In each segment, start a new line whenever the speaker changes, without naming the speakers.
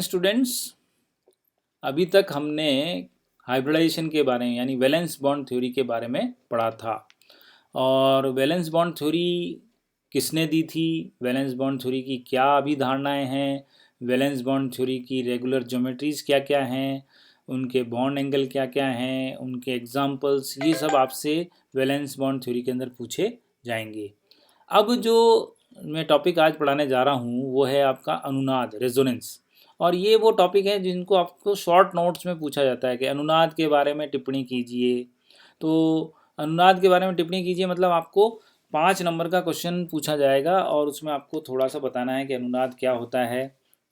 Students, अभी तक हमने हाइब्रिडाइजेशन के बारे में यानी वैलेंस बॉन्ड थ्योरी के बारे में पढ़ा था। और वैलेंस बॉन्ड थ्योरी किसने दी थी, वैलेंस बॉन्ड थ्योरी की क्या अभिधारणाएं हैं, वैलेंस बॉन्ड थ्योरी की रेगुलर ज्योमेट्रीज क्या क्या हैं, उनके बॉन्ड एंगल क्या क्या हैं, उनके एग्जांपल्स, ये सब आपसे वैलेंस बॉन्ड थ्योरी के अंदर पूछे जाएंगे। अब जो मैं टॉपिक आज पढ़ाने जा रहा हूँ वो है आपका अनुनाद, रेजोनेंस। और ये वो टॉपिक है जिनको आपको शॉर्ट नोट्स में पूछा जाता है कि अनुनाद के बारे में टिप्पणी कीजिए। तो अनुनाद के बारे में टिप्पणी कीजिए मतलब आपको 5 नंबर का क्वेश्चन पूछा जाएगा और उसमें आपको थोड़ा सा बताना है कि अनुनाद क्या होता है,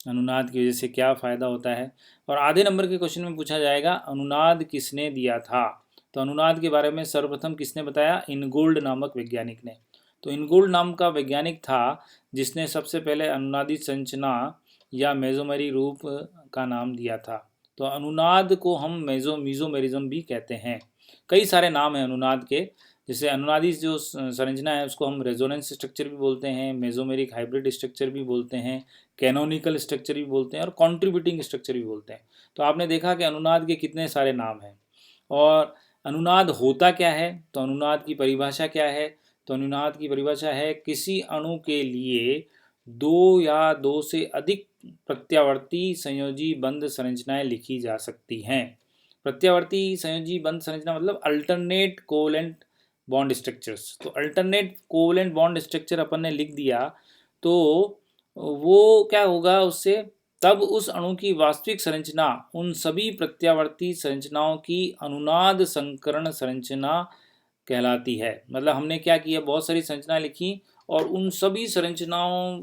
अनुनाद की वजह से क्या फ़ायदा होता है। और आधे नंबर के क्वेश्चन में पूछा जाएगा अनुनाद किसने दिया था। तो अनुनाद के बारे में सर्वप्रथम किसने बताया, इनगोल्ड नामक वैज्ञानिक ने। तो इनगोल्ड नाम का वैज्ञानिक था जिसने सबसे पहले अनुनादी संरचना या मेजोमेरी रूप का नाम दिया था। तो अनुनाद को हम मीजोमेरिज्म भी कहते हैं। कई सारे नाम हैं अनुनाद के, जैसे अनुनादी जो संरचना है उसको हम रेजोनेंस स्ट्रक्चर भी बोलते हैं, मेजोमेरिक हाइब्रिड स्ट्रक्चर भी बोलते हैं, कैनोनिकल स्ट्रक्चर भी बोलते हैं और कॉन्ट्रीब्यूटिंग स्ट्रक्चर भी बोलते हैं। तो आपने देखा कि अनुनाद के कितने सारे नाम हैं। और अनुनाद होता क्या है, तो अनुनाद की परिभाषा क्या है, तो अनुनाद की परिभाषा है किसी अणु के लिए दो या दो से अधिक प्रत्यावर्ती संयोजी बंध संरचनाएं लिखी जा सकती हैं। प्रत्यावर्ती संयोजी बंध संरचना मतलब अल्टरनेट कोवेलेंट बॉन्ड स्ट्रक्चर्स। तो अल्टरनेट कोवेलेंट बॉन्ड स्ट्रक्चर अपन ने लिख दिया तो वो क्या होगा उससे, तब उस अणु की वास्तविक संरचना उन सभी प्रत्यावर्ती संरचनाओं की अनुनाद संकरण संरचना कहलाती है। मतलब हमने क्या किया, बहुत सारी संरचनाएं लिखी और उन सभी संरचनाओं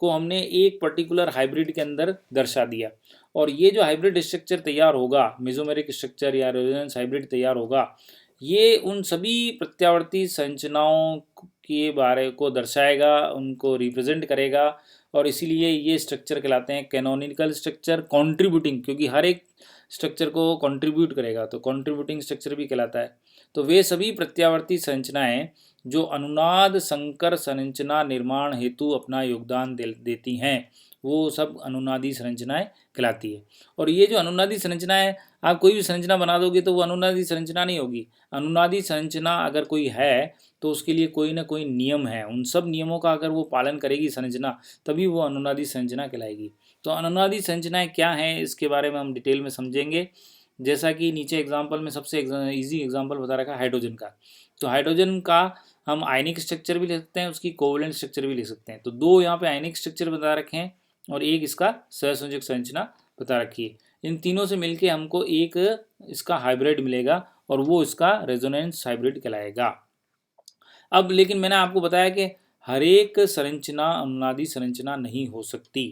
को हमने एक पर्टिकुलर हाइब्रिड के अंदर दर्शा दिया। और ये जो हाइब्रिड स्ट्रक्चर तैयार होगा, मेसोमेरिक स्ट्रक्चर या रेजोनेंस हाइब्रिड तैयार होगा, ये उन सभी प्रत्यावर्ती संरचनाओं के बारे को दर्शाएगा, उनको रिप्रेजेंट करेगा। और इसीलिए ये स्ट्रक्चर कहलाते हैं कैनोनिकल स्ट्रक्चर, कंट्रीब्यूटिंग, क्योंकि हर एक स्ट्रक्चर को कंट्रीब्यूट करेगा तो कंट्रीब्यूटिंग स्ट्रक्चर भी कहलाता है। तो वे सभी प्रत्यावर्ती संरचनाएं जो अनुनाद संकर संरचना निर्माण हेतु अपना योगदान देती हैं वो सब अनुनादी संरचनाएं कहलाती है। और ये जो अनुनादी संरचना है, आप कोई भी संरचना बना दोगे तो वो अनुनादी संरचना नहीं होगी। अनुनादी संरचना अगर कोई है तो उसके लिए कोई ना कोई नियम है, उन सब नियमों का अगर वो पालन करेगी संरचना तभी वो अनुनादी संरचना कहलाएगी। तो अनुनादी संरचनाएं क्या हैं इसके बारे में हम डिटेल में समझेंगे। जैसा कि नीचे एग्जाम्पल में सबसे इजी एग्जाम्पल बता रखा है हाइड्रोजन का। तो हाइड्रोजन का हम आयनिक स्ट्रक्चर भी लिख सकते हैं, उसकी कोवेलेंट स्ट्रक्चर भी लिख सकते हैं। तो दो यहाँ पे आयनिक स्ट्रक्चर बता रखे हैं और एक इसका सहसंयोजक संरचना बता रखी है। इन तीनों से मिलके हमको एक इसका हाइब्रिड मिलेगा और वो इसका रेजोनेंस हाइब्रिड कहलाएगा। अब लेकिन मैंने आपको बताया कि हर एक संरचना अनुनादी संरचना नहीं हो सकती।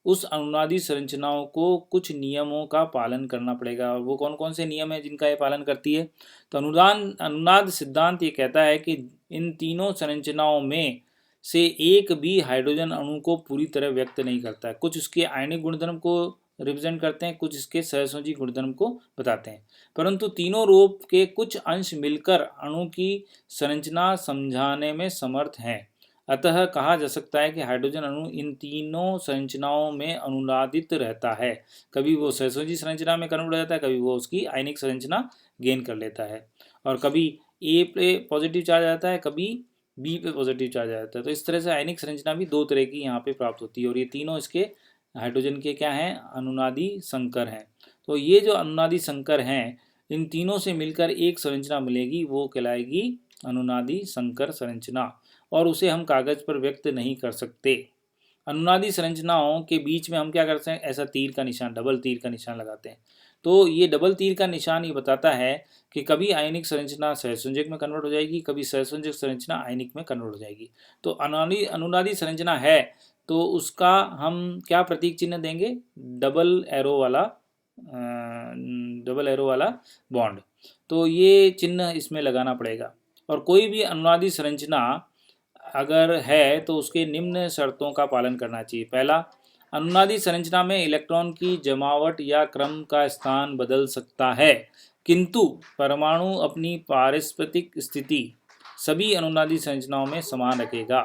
उस अनुनादी संरचनाओं को कुछ नियमों का पालन करना पड़ेगा। और वो कौन कौन से नियम है जिनका ये पालन करती है, तो अनुनाद सिद्धांत ये कहता है कि इन तीनों संरचनाओं में से एक भी हाइड्रोजन अणु को पूरी तरह व्यक्त नहीं करता है। कुछ उसके आयनिक गुणधर्म को रिप्रेजेंट करते हैं, कुछ इसके सहसंयोजी गुणधर्म को बताते हैं, परंतु तीनों रूप के कुछ अंश मिलकर अणु की संरचना समझाने में समर्थ हैं। अतः कहा जा सकता है कि हाइड्रोजन अणु इन तीनों संरचनाओं में अनुनादित रहता है। कभी वो सहसंयोजी संरचना में कन्वर्ट हो जाता है, कभी वो उसकी आयनिक संरचना गेन कर लेता है, और कभी ए पे पॉजिटिव चार्ज आता है, कभी बी पे पॉजिटिव चार्ज आता है। तो इस तरह से आयनिक संरचना भी दो तरह की यहाँ पे प्राप्त होती है और ये तीनों इसके हाइड्रोजन के क्या हैं, अनुनादी संकर हैं। तो ये जो अनुनादी संकर हैं इन तीनों से मिलकर एक संरचना मिलेगी, वो कहलाएगी अनुनादी संकर संरचना, और उसे हम कागज पर व्यक्त नहीं कर सकते। अनुनादी संरचनाओं के बीच में हम क्या करते हैं, ऐसा तीर का निशान, डबल तीर का निशान लगाते हैं। तो ये डबल तीर का निशान ये बताता है कि कभी आयनिक संरचना सहसंयोजक में कन्वर्ट हो जाएगी, कभी सहसंयोजक संरचना आयनिक में कन्वर्ट हो जाएगी। तो अनुनादी संरचना है तो उसका हम क्या प्रतीक चिन्ह देंगे, डबल एरो वाला बॉन्ड। तो ये चिन्ह इसमें लगाना पड़ेगा। और कोई भी अनुनादी संरचना अगर है तो उसके निम्न शर्तों का पालन करना चाहिए। पहला, अनुनादी संरचना में इलेक्ट्रॉन की जमावट या क्रम का स्थान बदल सकता है, किंतु परमाणु अपनी पारस्परिक स्थिति सभी अनुनादी संरचनाओं में समान रखेगा।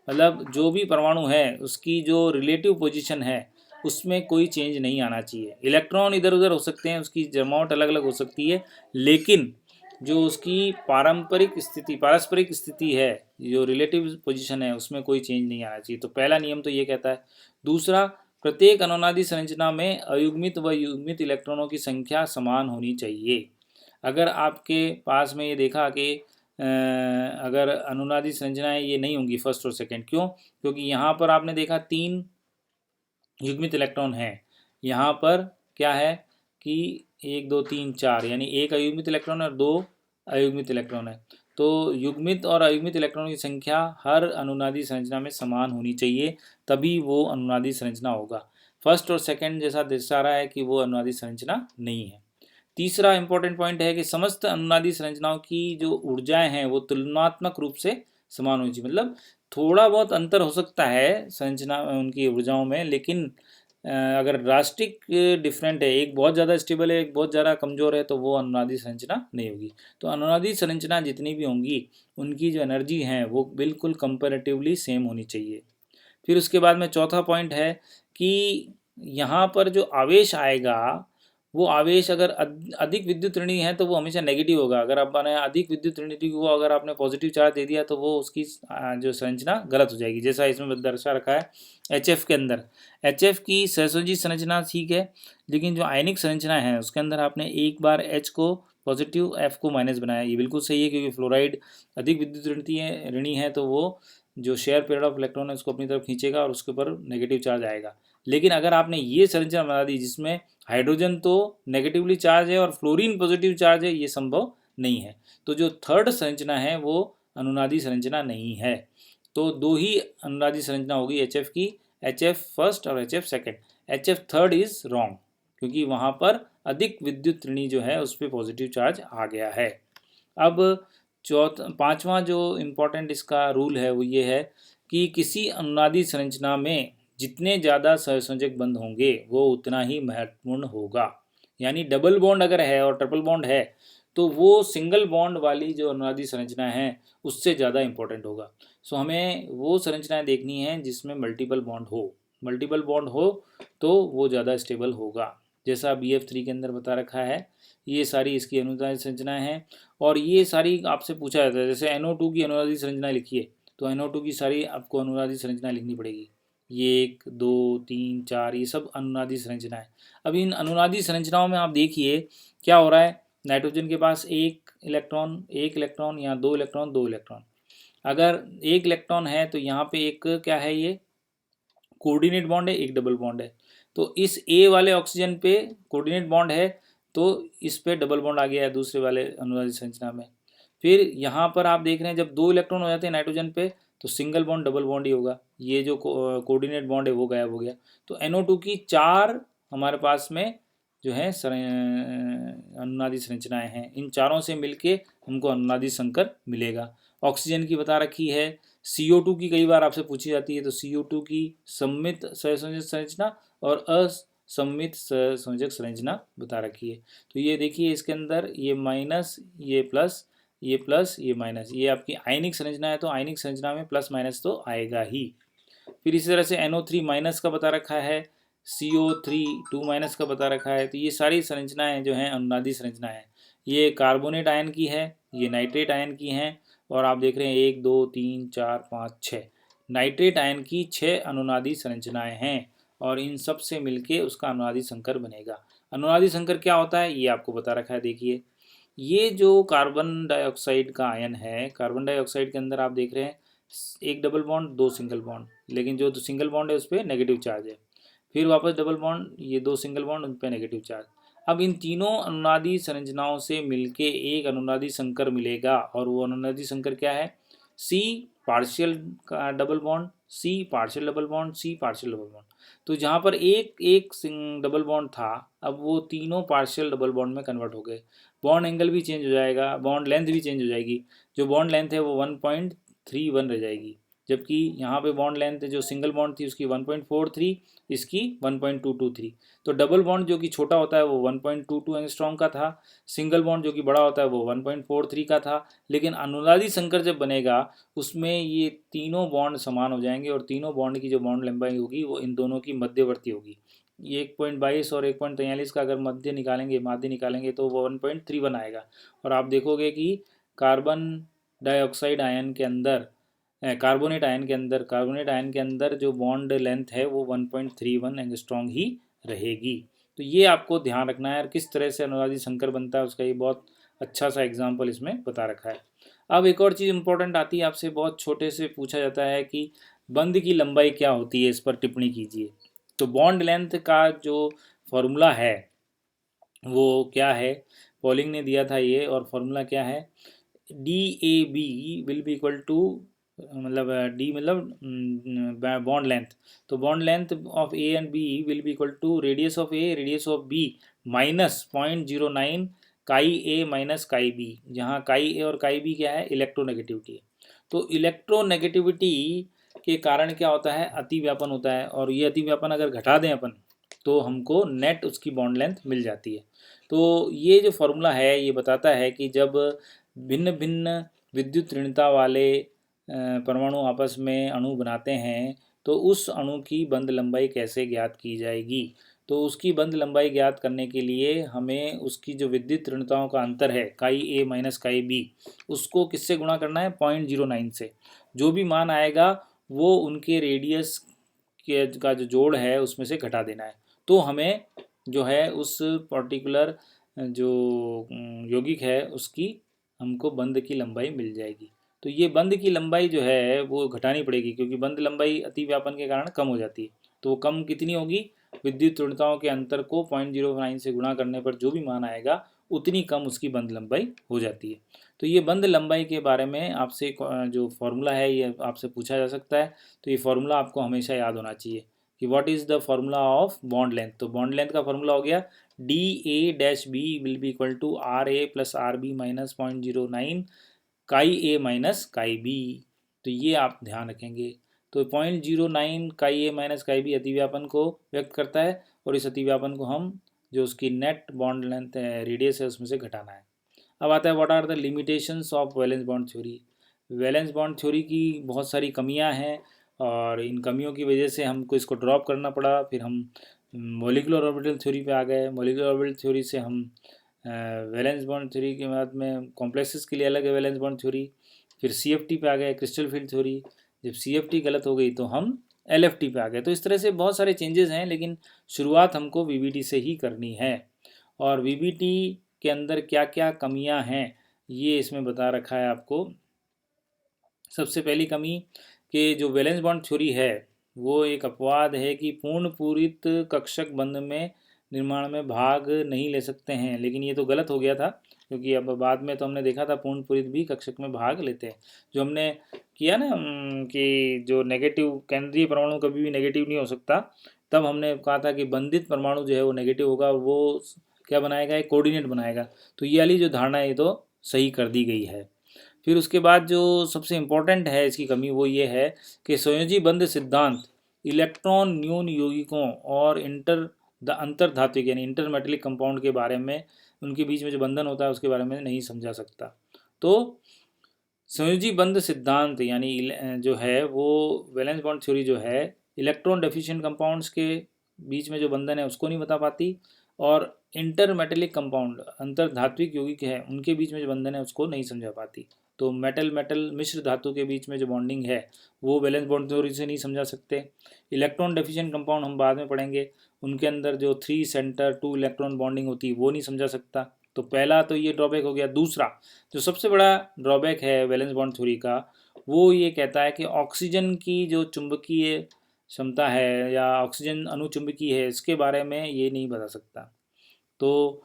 मतलब जो भी परमाणु है उसकी जो रिलेटिव पोजीशन है उसमें कोई चेंज नहीं आना चाहिए। इलेक्ट्रॉन इधर उधर हो सकते हैं, उसकी जमावट अलग अलग हो सकती है, लेकिन जो उसकी पारस्परिक स्थिति है, जो रिलेटिव पोजीशन है, उसमें कोई चेंज नहीं आना चाहिए। तो पहला नियम तो ये कहता है। दूसरा, प्रत्येक अनुनादी संरचना में अयुग्मित व युग्मित इलेक्ट्रॉनों की संख्या समान होनी चाहिए। अगर आपके पास में ये देखा कि अगर अनुनादी संरचनाएं ये नहीं होंगी फर्स्ट और सेकंड, क्यों? क्योंकि यहाँ पर आपने देखा 3 युग्मित इलेक्ट्रॉन हैं, यहाँ पर क्या है कि 1 2 3 4, यानी 1 अयुग्मित इलेक्ट्रॉन और 2 अयुग्मित इलेक्ट्रॉन है। तो युग्मित और अयुग्मित इलेक्ट्रॉनों की संख्या हर अनुनादी संरचना में समान होनी चाहिए, तभी वो अनुनादी संरचना होगा। फर्स्ट और सेकंड जैसा दर्शा रहा है कि वो अनुनादी संरचना नहीं है। तीसरा इंपॉर्टेंट पॉइंट है कि समस्त अनुनादी संरचनाओं की जो ऊर्जाएं हैं वो तुलनात्मक रूप से समान होनी चाहिए। मतलब थोड़ा बहुत अंतर हो सकता है संरचना उनकी ऊर्जाओं में, लेकिन अगर ड्रास्टिक डिफरेंट है, एक बहुत ज़्यादा स्टेबल है, एक बहुत ज़्यादा कमज़ोर है, तो वो अनुनादी संरचना नहीं होगी। तो अनुनादी संरचना जितनी भी होंगी, उनकी जो एनर्जी है वो बिल्कुल कंपैरेटिवली सेम होनी चाहिए। फिर उसके बाद में चौथा पॉइंट है कि यहाँ पर जो आवेश आएगा, वो आवेश अगर अधिक विद्युत ऋणी है तो वो हमेशा नेगेटिव होगा। अगर आपने अधिक विद्युत ऋणी को अगर आपने पॉजिटिव चार्ज दे दिया तो वो उसकी जो संरचना गलत हो जाएगी, जैसा इसमें दर्शा रखा है HF के अंदर। HF की सहसंयोजी संरचना ठीक है, लेकिन जो आयनिक संरचना है उसके अंदर आपने एक बार H को पॉजिटिव, F को माइनस बनाया। ये बिल्कुल सही है, क्योंकि फ्लोराइड अधिक विद्युत ऋणी है, तो वो जो शेयर पेयर ऑफ इलेक्ट्रॉन है उसको अपनी तरफ खींचेगा और उसके ऊपर नेगेटिव चार्ज आएगा। लेकिन अगर आपने ये संरचना बना दी जिसमें हाइड्रोजन तो नेगेटिवली चार्ज है और फ्लोरीन पॉजिटिव चार्ज है, ये संभव नहीं है। तो जो थर्ड संरचना है वो अनुनादी संरचना नहीं है। तो 2 ही अनुनादी संरचना होगी HF की, HF फर्स्ट और HF second. HF third is wrong, क्योंकि वहाँ पर अधिक विद्युत ऋणी जो है उस पर पॉजिटिव चार्ज आ गया है। अब पांचवा जो इम्पोर्टेंट इसका रूल है वो ये है कि किसी अनुनादी संरचना में जितने ज़्यादा सहसंयोजक बंध होंगे वो उतना ही महत्वपूर्ण होगा। यानी डबल बॉन्ड अगर है और ट्रिपल बॉन्ड है तो वो सिंगल बॉन्ड वाली जो अनुनादी संरचना है उससे ज़्यादा इंपॉर्टेंट होगा। सो हमें वो संरचनाएं देखनी है जिसमें मल्टीपल बॉन्ड हो तो वो ज़्यादा स्टेबल होगा। जैसा BF3 के अंदर बता रखा है, ये सारी इसकी अनुनादी संरचनाएं हैं। और ये सारी आपसे पूछा जाता है, जैसे NO2 की अनुनादी संरचना लिखिए, तो NO2 की सारी आपको अनुनादी संरचना लिखनी पड़ेगी। ये 1 2 3 4 ये सब अनुनादी संरचना है। अब इन अनुनादी संरचनाओं में आप देखिए क्या हो रहा है। नाइट्रोजन के पास एक इलेक्ट्रॉन या 2 इलेक्ट्रॉन। अगर 1 इलेक्ट्रॉन है तो यहाँ पे एक क्या है, ये कोऑर्डिनेट बॉन्ड है, एक डबल बॉन्ड है। तो इस A वाले ऑक्सीजन पे कोऑर्डिनेट बॉन्ड है, तो इस पे डबल बॉन्ड आ गया है दूसरे वाले अनुनादी संरचना में। फिर यहाँ पर आप देख रहे हैं जब 2 इलेक्ट्रॉन हो जाते हैं नाइट्रोजन पे तो सिंगल बॉन्ड डबल बॉन्ड ही होगा, ये जो कोऑर्डिनेट बॉन्ड है वो गायब हो गया। तो NO2 की 4 हमारे पास में जो है अनुनादी संरचनाएं हैं, इन चारों से मिलके हमको अनुनादी संकर मिलेगा। ऑक्सीजन की बता रखी है, CO2 की कई बार आपसे पूछी जाती है, तो CO2 की सममित सहसंयोजक संरचना और असममित सहसंयोजक संरचना बता रखी है। तो ये देखिए इसके अंदर ये माइनस, ये प्लस, ये प्लस, ये माइनस, ये आपकी आयनिक संरचना है, तो आयनिक संरचना में प्लस माइनस तो आएगा ही। फिर इसी तरह से NO3 माइनस का बता रखा है, CO3 2 माइनस का बता रखा है। तो ये सारी संरचनाएं जो हैं अनुनादी संरचना है। ये कार्बोनेट आयन की है, ये नाइट्रेट आयन की हैं, और आप देख रहे हैं 1 2 3 4 5 6 नाइट्रेट आयन की 6 अनुनादी संरचनाएं हैं, और इन सब से मिलके उसका अनुनादी संकर बनेगा। अनुनादी संकर क्या होता है ये आपको बता रखा है। देखिए ये जो कार्बन डाइऑक्साइड का आयन है, कार्बन डाइऑक्साइड के अंदर आप देख रहे हैं एक डबल बॉन्ड, 2 सिंगल बॉन्ड, लेकिन जो सिंगल बॉन्ड है उस पर नेगेटिव चार्ज है। फिर वापस डबल बॉन्ड, ये 2 सिंगल बॉन्ड, उन पर नेगेटिव चार्ज। अब इन तीनों अनुनादी संरचनाओं से मिलके एक अनुनादी संकर मिलेगा, और वो अनुनादी संकर क्या है, C partial double bond, C partial double bond, C partial double bond. तो जहाँ पर एक डबल बॉन्ड था, अब वो तीनों पार्शियल डबल बॉन्ड में कन्वर्ट हो गए। बॉन्ड एंगल भी चेंज हो जाएगा, बॉन्ड लेंथ भी चेंज हो जाएगी। जो बॉन्ड लेंथ है वो 1.31 रह जाएगी, जबकि यहाँ पे बॉन्ड लेंथ जो सिंगल बॉन्ड थी उसकी 1.43, इसकी 1.223। तो डबल बॉन्ड जो कि छोटा होता है वो 1.22 एंगस्ट्रॉम का था, सिंगल बॉन्ड जो कि बड़ा होता है वो 1.43 का था। लेकिन अनुनादी संकर जब बनेगा उसमें ये तीनों बॉन्ड समान हो जाएंगे, और तीनों बॉन्ड की जो बॉन्ड लंबाई होगी वो इन दोनों की मध्यवर्ती होगी। ये 1.22 और 1.43 का अगर माध्य निकालेंगे तो वो 1.31 आएगा। और आप देखोगे कि कार्बन डाइऑक्साइड आयन के अंदर कार्बोनेट आयन के अंदर जो बॉन्ड लेंथ है वो 1.31 एंगस्ट्रॉन्ग ही रहेगी। तो ये आपको ध्यान रखना है। और किस तरह से अनुनादी संकर बनता है उसका ये बहुत अच्छा सा एग्जाम्पल इसमें बता रखा है। अब एक और चीज़ इंपॉर्टेंट आती है, आपसे बहुत छोटे से पूछा जाता है कि बंध की लंबाई क्या होती है, इस पर टिप्पणी कीजिए। तो बॉन्ड लेंथ का जो फॉर्मूला है वो क्या है, पॉलिंग ने दिया था ये, और फॉर्मूला क्या है, D A B will be equal to, मतलब डी मतलब बॉन्ड लेंथ, तो bond length of A and B will be equal to radius of A radius of B minus 0.09 chi A minus काई B, जहाँ काई ए और काई B क्या है, इलेक्ट्रोनेगेटिविटी है। तो इलेक्ट्रोनेगेटिविटी के कारण क्या होता है, अतिव्यापन होता है, और ये अतिव्यापन अगर घटा दें अपन तो हमको नेट उसकी बॉन्ड लेंथ मिल जाती है। तो ये जो फॉर्मूला है ये बताता है कि जब भिन्न भिन्न विद्युत ऋणता वाले परमाणु आपस में अणु बनाते हैं तो उस अणु की बंध लंबाई कैसे ज्ञात की जाएगी। तो उसकी बंध लंबाई ज्ञात करने के लिए हमें उसकी जो विद्युत ऋणताओं का अंतर है काई ए माइनस काई बी, उसको किससे गुणा करना है, 0.09 से। जो भी मान आएगा वो उनके रेडियस के का जो जोड़ है उसमें से घटा देना है। तो हमें जो है उस पर्टिकुलर जो यौगिक है उसकी हमको बंध की लंबाई मिल जाएगी। तो ये बंध की लंबाई जो है वो घटानी पड़ेगी, क्योंकि बंध लंबाई अतिव्यापन के कारण कम हो जाती है। तो वो कम कितनी होगी, विद्युत ऋणताओं के अंतर को 0.09 से गुणा करने पर जो भी मान आएगा उतनी कम उसकी बंध लंबाई हो जाती है। तो ये बंध लंबाई के बारे में आपसे जो फॉर्मूला है ये आपसे पूछा जा सकता है। तो ये फॉर्मूला आपको हमेशा याद होना चाहिए कि what is the formula of bond length. तो बॉन्ड लेंथ का फॉर्मूला हो गया D A dash B will be equal to R A plus R B minus 0.09 chi A minus काई बी। तो ये आप ध्यान रखेंगे। तो 0.09 काई ए माइनस काई बी अतिव्यापन को व्यक्त करता है, और इस अतिव्यापन को हम जो उसकी नेट बॉन्ड लेंथ रेडियस है उसमें से घटाना है। अब आता है what are the limitations of valence bond theory. Valence bond theory की बहुत सारी कमियां हैं, और इन कमियों की वजह से हमको इसको ड्रॉप करना पड़ा। फिर हम मॉलिकुलर ऑर्बिटल थ्योरी पे आ गए। मॉलिकुलर ऑर्बिटल थ्योरी से हम वैलेंस बॉन्ड थ्योरी के बाद में कॉम्प्लेक्सेस के लिए अलग है वैलेंस बॉन्ड थ्योरी। फिर CFT पे आ गए, क्रिस्टल फील्ड थ्योरी। जब CFT गलत हो गई तो हम LFT पे आ गए। तो इस तरह से बहुत सारे चेंजेस हैं, लेकिन शुरुआत हमको VBT से ही करनी है। और VBT के अंदर क्या क्या कमियां हैं ये इसमें बता रखा है आपको। सबसे पहली कमी कि जो वैलेंस बॉन्ड थ्योरी है वो एक अपवाद है कि पूर्ण पूरित कक्षक बंध में निर्माण में भाग नहीं ले सकते हैं। लेकिन ये तो गलत हो गया था, क्योंकि अब बाद में तो हमने देखा था पूर्ण पूरित भी कक्षक में भाग लेते हैं। जो हमने किया ना कि जो नेगेटिव केंद्रीय परमाणु कभी भी नेगेटिव नहीं हो सकता, तब हमने कहा था कि बंधित परमाणु जो है वो नेगेटिव होगा, और वो क्या बनाएगा, एक कोऑर्डिनेट बनाएगा। तो ये वाली जो धारणा है ये तो सही कर दी गई है। फिर उसके बाद जो सबसे इम्पोर्टेंट है इसकी कमी वो ये है कि संयोजी बंध सिद्धांत इलेक्ट्रॉन न्यून यौगिकों और अंतर्धात्विक यानी इंटरमेटेलिक कंपाउंड के बारे में, उनके बीच में जो बंधन होता है उसके बारे में नहीं समझा सकता। तो संयोजी बंध सिद्धांत यानी जो है वो वैलेंस बॉन्ड थ्योरी जो है इलेक्ट्रॉन डेफिशिएंट कंपाउंड्स के बीच में जो बंधन है उसको नहीं बता पाती, और इंटरमेटेलिक कंपाउंड अंतर्धात्विक यौगिक है उनके बीच में जो बंधन है उसको नहीं समझा पाती। तो मेटल मेटल मिश्र धातु के बीच में जो बॉन्डिंग है वो वैलेंस बॉन्ड थ्योरी से नहीं समझा सकते। इलेक्ट्रॉन डेफिशिएंट कंपाउंड हम बाद में पढ़ेंगे, उनके अंदर जो 3 सेंटर 2 इलेक्ट्रॉन बॉन्डिंग होती है वो नहीं समझा सकता। तो पहला तो ये ड्रॉबैक हो गया। दूसरा जो सबसे बड़ा ड्रॉबैक है वैलेंस बॉन्ड थ्योरी का वो ये कहता है कि ऑक्सीजन की जो चुंबकीय क्षमता है या ऑक्सीजन अनुचुंबकीय है इसके बारे में ये नहीं बता सकता। तो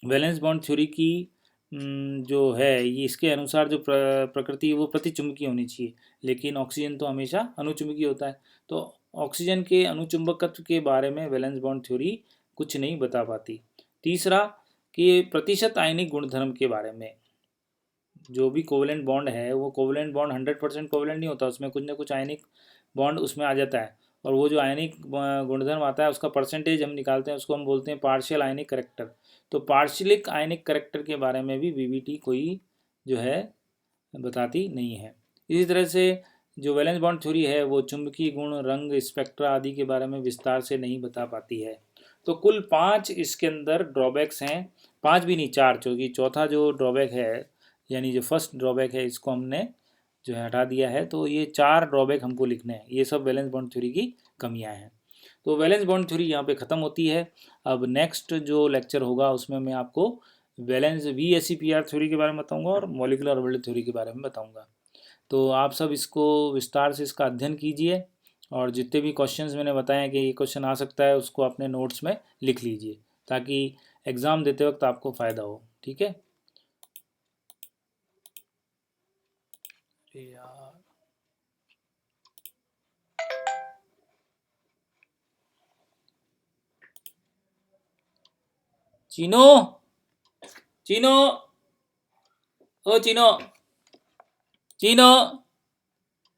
वैलेंस बॉन्ड थ्योरी की जो है ये इसके अनुसार जो प्रकृति है वो प्रतिचुंबकीय होनी चाहिए, लेकिन ऑक्सीजन तो हमेशा अनुचुंबकीय होता है। तो ऑक्सीजन के अनुचुंबकत्व के बारे में वैलेंस बॉन्ड थ्योरी कुछ नहीं बता पाती। तीसरा कि प्रतिशत आयनिक गुणधर्म के बारे में, जो भी कोवलेंट बॉन्ड है वो कोवलेंट बॉन्ड 100% कोवलेंट नहीं होता, उसमें कुछ ना कुछ आयनिक बॉन्ड उसमें आ जाता है, और वो जो आयनिक गुणधर्म आता है उसका परसेंटेज हम निकालते हैं, उसको हम बोलते हैं पार्शियल आयनिक करेक्टर। तो पार्शियलिक आयनिक करेक्टर के बारे में भी VBT कोई जो है बताती नहीं है। इसी तरह से जो वैलेंस बॉन्ड थ्योरी है वो चुंबकीय गुण, रंग, स्पेक्ट्रा आदि के बारे में विस्तार से नहीं बता पाती है। तो कुल 5 इसके अंदर ड्रॉबैक्स हैं, 5 भी नहीं 4, क्योंकि चौथा जो ड्रॉबैक है यानी जो फर्स्ट ड्रॉबैक है इसको हमने जो है हटा दिया है। तो ये 4 ड्रॉबैक हमको लिखने हैं, ये सब वैलेंस बॉन्ड थ्योरी की कमियां हैं। तो वैलेंस बॉन्ड थ्योरी यहाँ पे ख़त्म होती है। अब नेक्स्ट जो लेक्चर होगा उसमें मैं आपको वैलेंस VSEPR थ्योरी के बारे में बताऊंगा और मॉलिकुलर ऑर्बिटल थ्योरी के बारे में बताऊंगा। तो आप सब इसको विस्तार से इसका अध्ययन कीजिए और जितने भी क्वेश्चंस मैंने बताए कि ये क्वेश्चन आ सकता है उसको अपने नोट्स में लिख लीजिए ताकि एग्ज़ाम देते वक्त आपको फ़ायदा हो। ठीक है। अरे यार, चीनो, चीनो, ओ चीनो, चीनो।